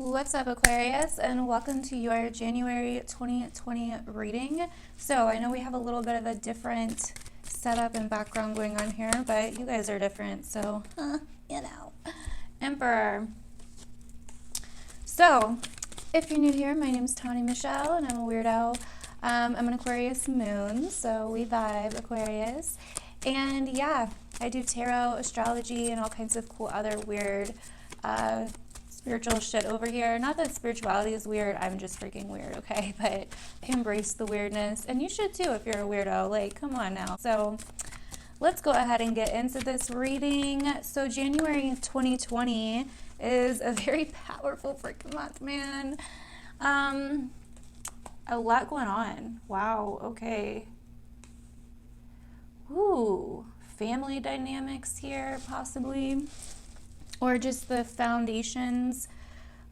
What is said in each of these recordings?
What's up, Aquarius, and welcome to your January 2020 reading. So I know we have a little bit of a different setup and background going on here, but you guys are different, so Emperor. So if you're new here, my name's Tawny Michelle and I'm a weirdo. I'm an Aquarius moon, so we vibe, Aquarius. And yeah, I do tarot, astrology, and all kinds of cool other weird spiritual shit over here. Not that spirituality is weird, I'm just freaking weird, okay? But I embrace the weirdness, and you should too if you're a weirdo. Like, come on now. So let's go ahead and get into this reading. So January 2020 is a very powerful freaking month, man. A lot going on. Wow, okay. Ooh, family dynamics here, possibly. Or just the foundations,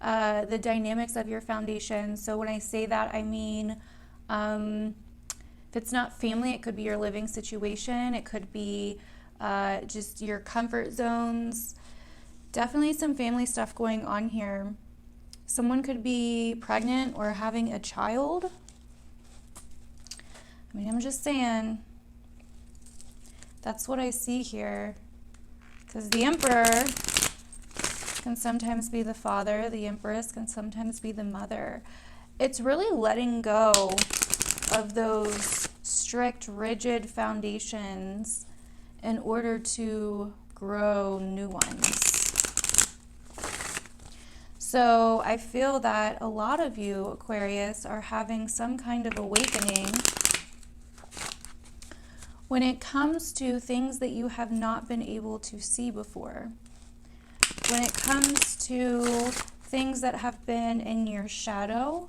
the dynamics of your foundation. So when I say that, I mean, if it's not family, it could be your living situation. It could be just your comfort zones. Definitely some family stuff going on here. Someone could be pregnant or having a child. I mean, I'm just saying, that's what I see here. Because the Emperor can sometimes be the father, the Empress can sometimes be the mother. It's really letting go of those strict, rigid foundations in order to grow new ones. So I feel that a lot of you, Aquarius, are having some kind of awakening when it comes to things that you have not been able to see before. When it comes to things that have been in your shadow,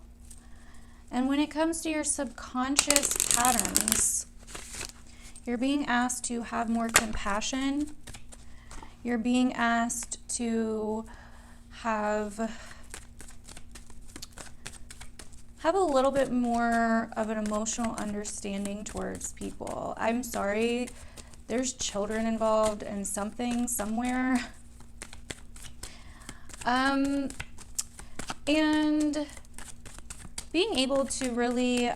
and when it comes to your subconscious patterns, you're being asked to have more compassion. You're being asked to have a little bit more of an emotional understanding towards people. I'm sorry, there's children involved in something somewhere. And being able to really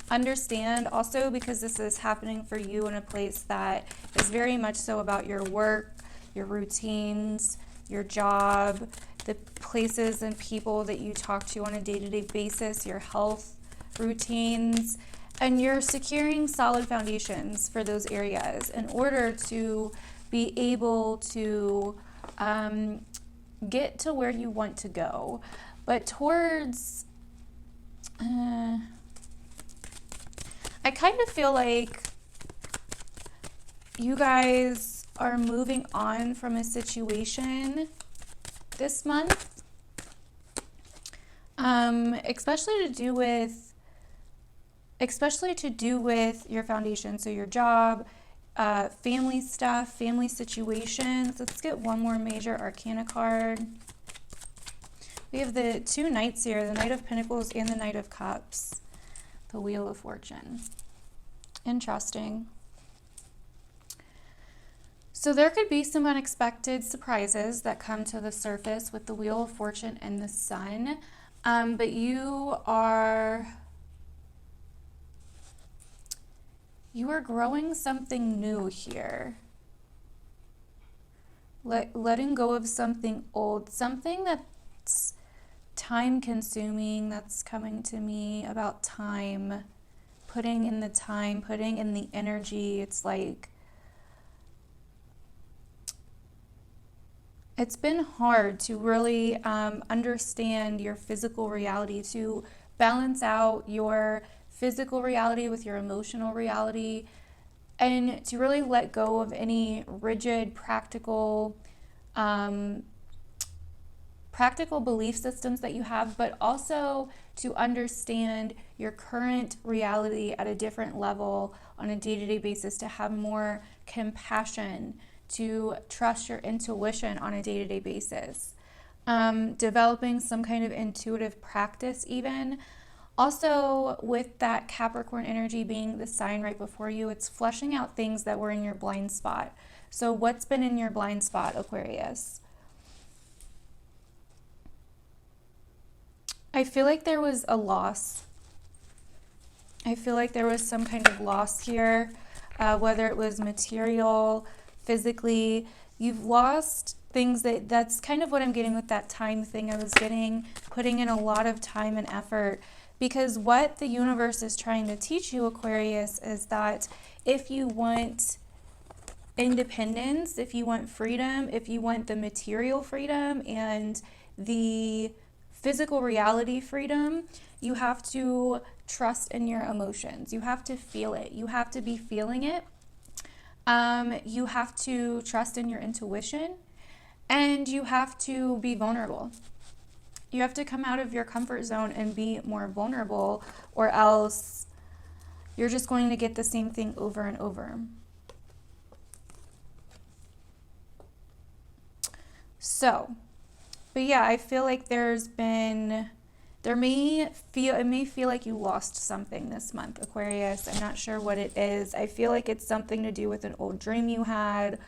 understand also, because this is happening for you in a place that is very much so about your work, your routines, your job, the places and people that you talk to on a day-to-day basis, your health routines, and you're securing solid foundations for those areas in order to be able to get to where you want to go. But towards, I kind of feel like you guys are moving on from a situation this month, especially to do with your foundation. So your job, family stuff, family situations. Let's get one more major arcana card. We have the two knights here, the Knight of Pentacles and the Knight of Cups, the Wheel of Fortune. Interesting. So there could be some unexpected surprises that come to the surface with the Wheel of Fortune and the Sun, but you are growing something new here. Letting go of something old, something that's time-consuming, that's coming to me about time, putting in the time, putting in the energy. It's like, it's been hard to really understand your physical reality, to balance out your physical reality with your emotional reality, and to really let go of any rigid, practical belief systems that you have, but also to understand your current reality at a different level on a day-to-day basis, to have more compassion, to trust your intuition on a day-to-day basis, developing some kind of intuitive practice even. Also, with that Capricorn energy being the sign right before you, it's fleshing out things that were in your blind spot. So what's been in your blind spot, Aquarius? I feel like there was a loss. I feel like there was some kind of loss here, whether it was material, physically. You've lost things that's kind of what I'm getting with that time thing I was getting, putting in a lot of time and effort. Because what the universe is trying to teach you, Aquarius, is that if you want independence, if you want freedom, if you want the material freedom and the physical reality freedom, you have to trust in your emotions. You have to feel it. You have to be feeling it. You have to trust in your intuition, and you have to be vulnerable. You have to come out of your comfort zone and be more vulnerable, or else you're just going to get the same thing over and over. So, but yeah, I feel like it may feel like you lost something this month, Aquarius. I'm not sure what it is. I feel like it's something to do with an old dream you had,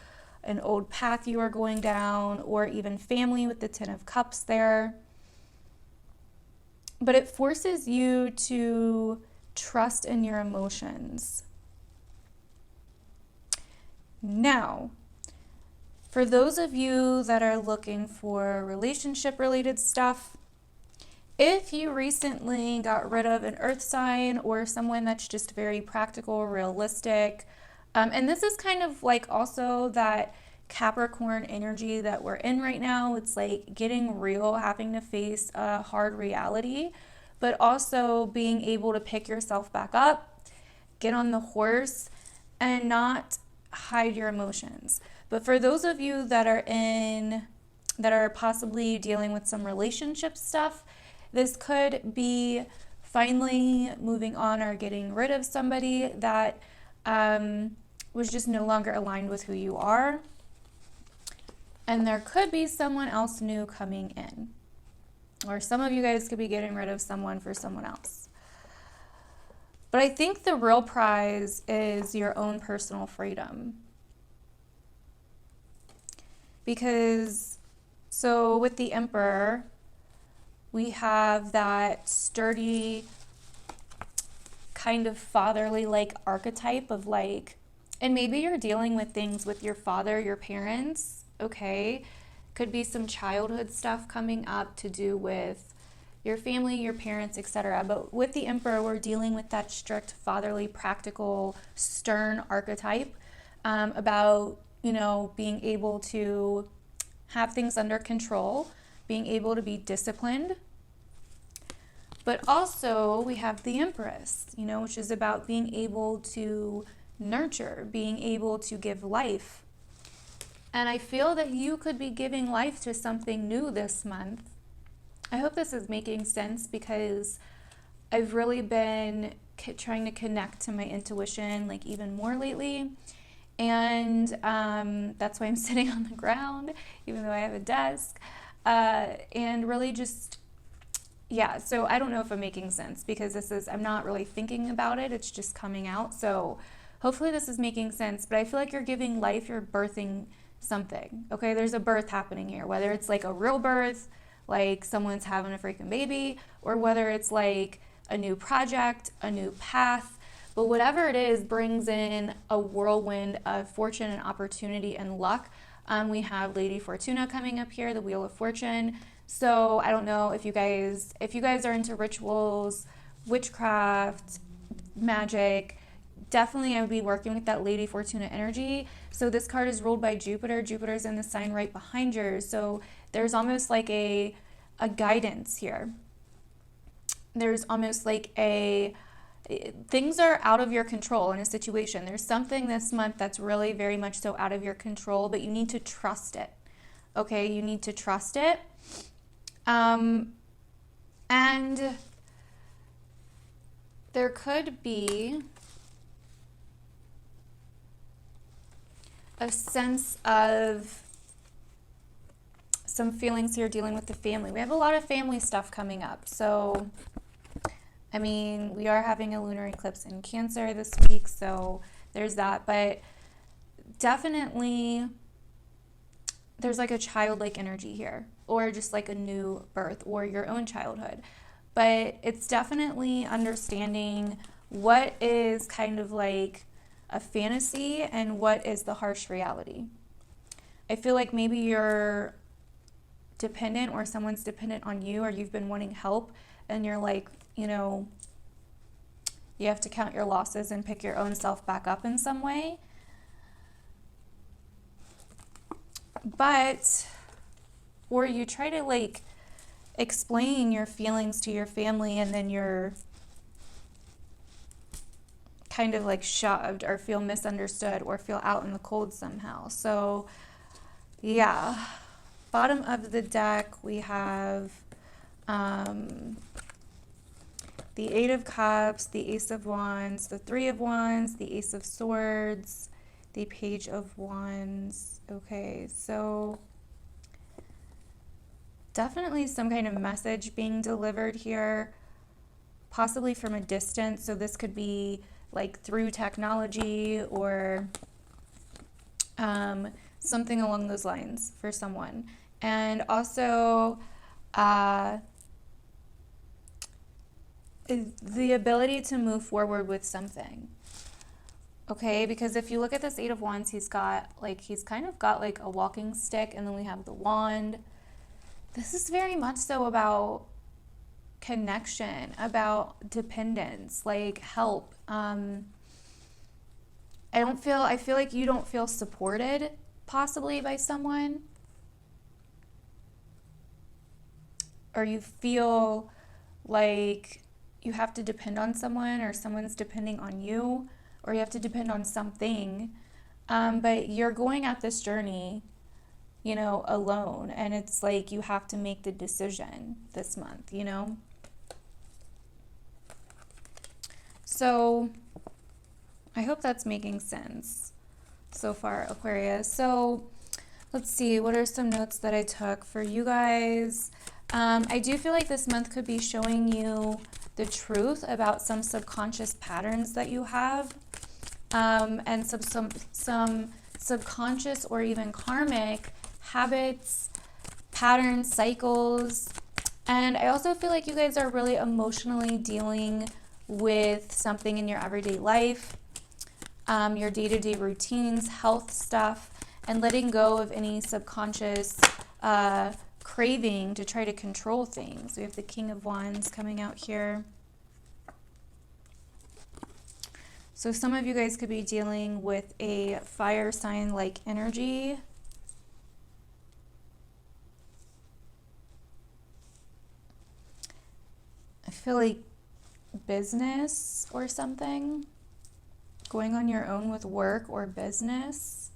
an old path you are going down, or even family with the Ten of Cups there. But it forces you to trust in your emotions. Now, for those of you that are looking for relationship-related stuff, if you recently got rid of an earth sign or someone that's just very practical, realistic, and this is kind of like also that Capricorn energy that we're in right now. It's like getting real, having to face a hard reality, but also being able to pick yourself back up, get on the horse, and not hide your emotions. But for those of you that are possibly dealing with some relationship stuff, this could be finally moving on or getting rid of somebody that was just no longer aligned with who you are. And there could be someone else new coming in. Or some of you guys could be getting rid of someone for someone else. But I think the real prize is your own personal freedom. Because, so with the Emperor, we have that sturdy, kind of fatherly like archetype of like, and maybe you're dealing with things with your father, your parents, okay? Could be some childhood stuff coming up to do with your family, your parents, etc. But with the Emperor, we're dealing with that strict, fatherly, practical, stern archetype about, you know, being able to have things under control, being able to be disciplined. But also we have the Empress, you know, which is about being able to nurture, being able to give life. And I feel that you could be giving life to something new this month. I hope this is making sense because I've really been trying to connect to my intuition like even more lately. And that's why I'm sitting on the ground, even though I have a desk. And really just, yeah, so I don't know if I'm making sense because I'm not really thinking about it. It's just coming out. So hopefully this is making sense. But I feel like you're giving life, you're birthing something. Okay, there's a birth happening here, whether it's like a real birth, like someone's having a freaking baby, or whether it's like a new project, a new path. But whatever it is brings in a whirlwind of fortune and opportunity and luck. We have Lady Fortuna coming up here, the Wheel of Fortune. So I don't know if you guys are into rituals, witchcraft, magic, definitely I would be working with that Lady Fortuna energy. So this card is ruled by Jupiter. Jupiter's in the sign right behind yours. So there's almost like a guidance here. There's almost like things are out of your control in a situation. There's something this month that's really very much so out of your control, but you need to trust it. Okay, you need to trust it. And there could be a sense of some feelings here dealing with the family. We have a lot of family stuff coming up. So, I mean, we are having a lunar eclipse in Cancer this week, so there's that. But definitely there's like a childlike energy here, or just like a new birth or your own childhood. but it's definitely understanding what is kind of like a fantasy and what is the harsh reality. I feel like maybe you're dependent or someone's dependent on you, or you've been wanting help and you're like, you know, you have to count your losses and pick your own self back up in some way. But, or you try to like explain your feelings to your family and then you're kind of like shoved or feel misunderstood or feel out in the cold somehow. So yeah, bottom of the deck we have the Eight of Cups, the Ace of Wands, the Three of Wands, the Ace of Swords, the Page of Wands. Okay, so definitely some kind of message being delivered here, possibly from a distance. So this could be like through technology or something along those lines for someone. And also the ability to move forward with something. Okay, because if you look at this Eight of Wands, he's kind of got like a walking stick, and then we have the wand. This is very much so about connection, about dependence, like help. I feel like you don't feel supported possibly by someone, or you feel like you have to depend on someone, or someone's depending on you, or you have to depend on something. But you're going at this journey, you know, alone, and it's like you have to make the decision this month, you know? So I hope that's making sense so far, Aquarius. So let's see, what are some notes that I took for you guys? I do feel like this month could be showing you the truth about some subconscious patterns that you have, and some subconscious or even karmic habits, patterns, cycles. And I also feel like you guys are really emotionally dealing with something in your everyday life, your day-to-day routines, health stuff, and letting go of any subconscious craving to try to control things. We have the King of Wands coming out here. So some of you guys could be dealing with a fire sign like energy. I feel like business or something, going on your own with work or business,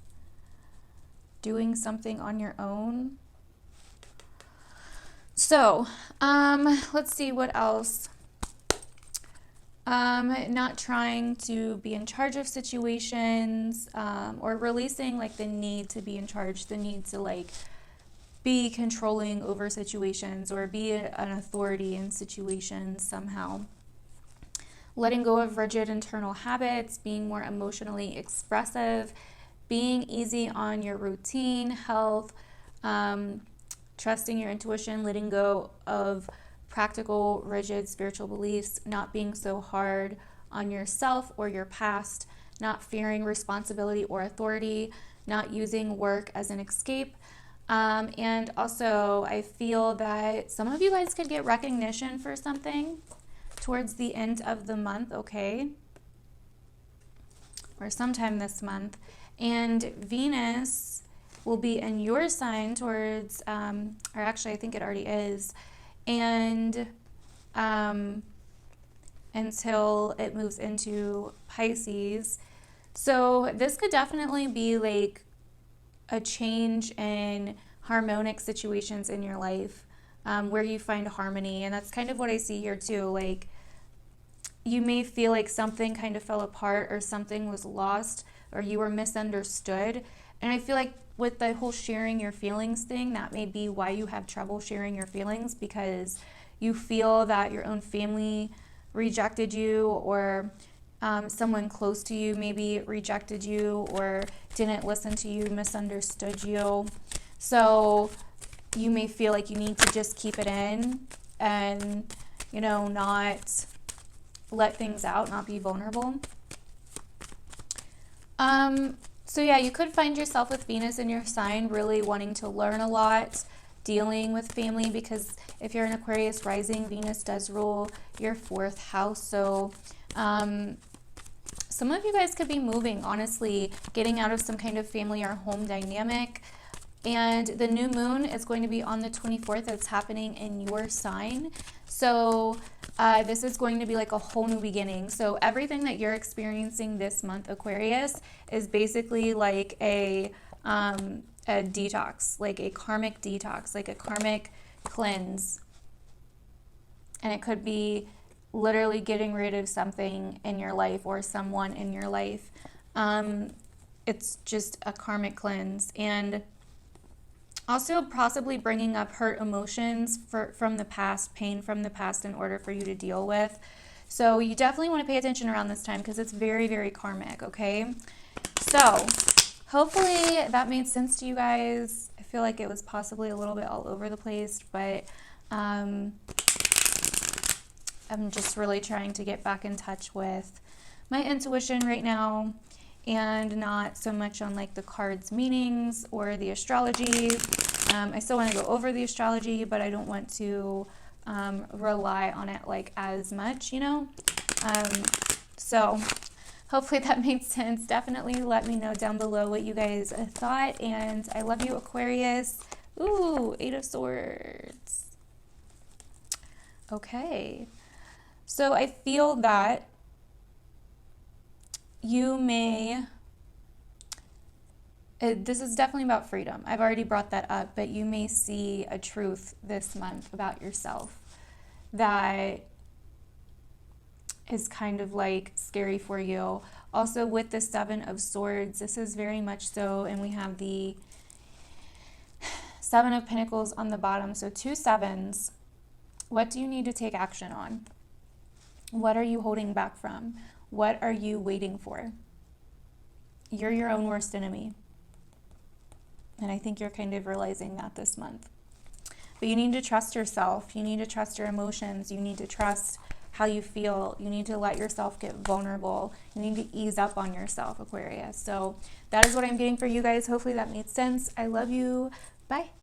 doing something on your own. So let's see what else. Not trying to be in charge of situations, or releasing like the need to be in charge, the need to like be controlling over situations or be an authority in situations somehow. Letting go of rigid internal habits, being more emotionally expressive, being easy on your routine, health, trusting your intuition, letting go of practical, rigid spiritual beliefs, not being so hard on yourself or your past, not fearing responsibility or authority, not using work as an escape. And also, I feel that some of you guys could get recognition for something towards the end of the month, okay? Or sometime this month. And Venus will be in your sign towards, or actually I think it already is, and until it moves into Pisces. So this could definitely be like a change in harmonic situations in your life, where you find harmony. And that's kind of what I see here too. Like, you may feel like something kind of fell apart, or something was lost, or you were misunderstood. And I feel like with the whole sharing your feelings thing, that may be why you have trouble sharing your feelings, because you feel that your own family rejected you, or someone close to you maybe rejected you, or didn't listen to you, misunderstood you. So you may feel like you need to just keep it in and you know, not let things out, not be vulnerable. So yeah, you could find yourself with Venus in your sign really wanting to learn a lot, dealing with family, because if you're an Aquarius rising, Venus does rule your 4th house. So some of you guys could be moving, honestly, getting out of some kind of family or home dynamic. And the new moon is going to be on the 24th. It's happening in your sign. So this is going to be like a whole new beginning. So everything that you're experiencing this month, Aquarius, is basically like a detox, like a karmic detox, like a karmic cleanse. And it could be literally getting rid of something in your life or someone in your life. It's just a karmic cleanse. And also possibly bringing up hurt emotions from the past, pain from the past in order for you to deal with. So you definitely want to pay attention around this time because it's very, very karmic, okay? So hopefully that made sense to you guys. I feel like it was possibly a little bit all over the place, but I'm just really trying to get back in touch with my intuition right now and not so much on like the cards meanings or the astrology. I still want to go over the astrology, but I don't want to rely on it like as much, you know? So hopefully that made sense. Definitely let me know down below what you guys thought, and I love you, Aquarius. Ooh, 8 of Swords. Okay. So I feel that you may, this is definitely about freedom. I've already brought that up, but you may see a truth this month about yourself that is kind of like scary for you. Also with the 7 of Swords, this is very much so, and we have the 7 of Pentacles on the bottom. So 2 sevens. What do you need to take action on? What are you holding back from? What are you waiting for? You're your own worst enemy. And I think you're kind of realizing that this month. But you need to trust yourself. You need to trust your emotions. You need to trust how you feel. You need to let yourself get vulnerable. You need to ease up on yourself, Aquarius. So that is what I'm getting for you guys. Hopefully that made sense. I love you. Bye.